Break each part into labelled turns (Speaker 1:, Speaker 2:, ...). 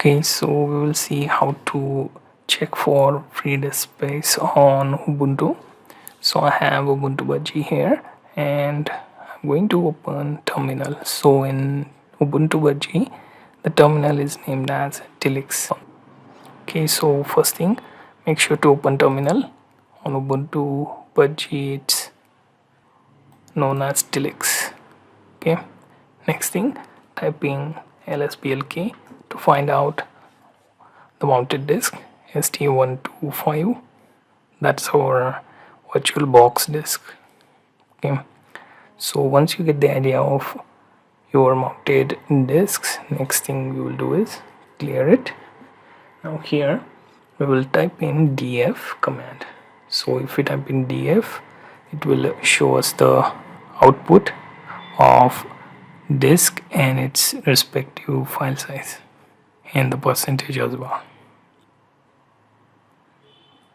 Speaker 1: Okay, so we will see how to check for free disk space on Ubuntu. So I have Ubuntu Budgie here and I'm going to open terminal. So in Ubuntu Budgie, the terminal is named as Tilix. Okay, so first thing, make sure to open terminal. On Ubuntu Budgie, it's known as Tilix. Okay, next thing, typing lsblk to find out the mounted disk ST125. That's our virtual box disk. Okay, so once you get the idea of your mounted disks, next thing we will do is clear it. Now here we will type in df command. So if we type in df, it will show us the output of disk and its respective file size and the percentage as well.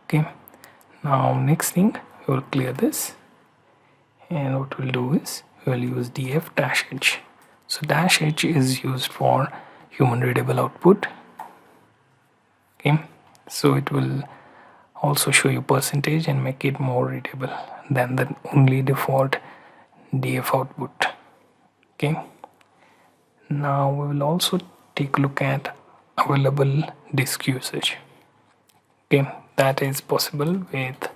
Speaker 1: Okay, now next thing, we will clear this, and what we'll do is we will use df-h. So -h is used for human readable output. Okay, so it will also show you percentage and make it more readable than the only default df output. Okay, now we will also take a look at available disk usage. Okay, that is possible with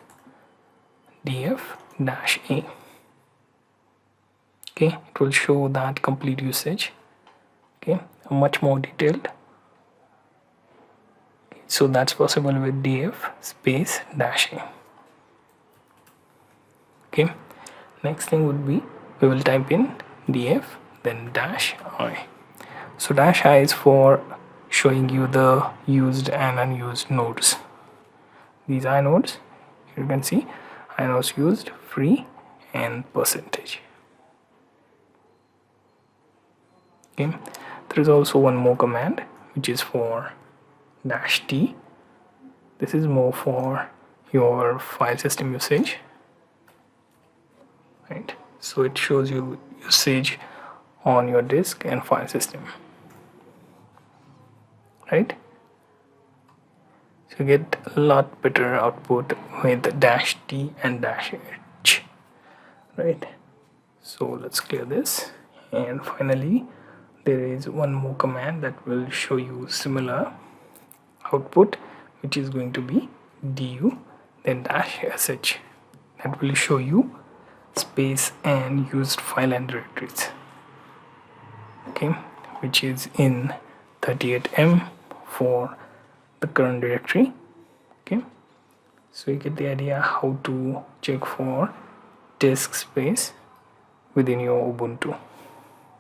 Speaker 1: df-a. Okay, it will show that complete usage. Okay, much more detailed. So that's possible with df space -a. Okay, next thing would be we will type in df then -i. So -i is for showing you the used and unused nodes. These inodes, you can see inodes used, free and percentage. Okay, there is also one more command which is for -t. This is more for your file system usage, right? So it shows you usage on your disk and file system, right? So you get a lot better output with -t and -h, right? So let's clear this, and finally there is one more command that will show you similar output, which is going to be du then -sh. That will show you space and used file and directories. Okay, which is in 38M for the current directory. Okay, so you get the idea how to check for disk space within your Ubuntu.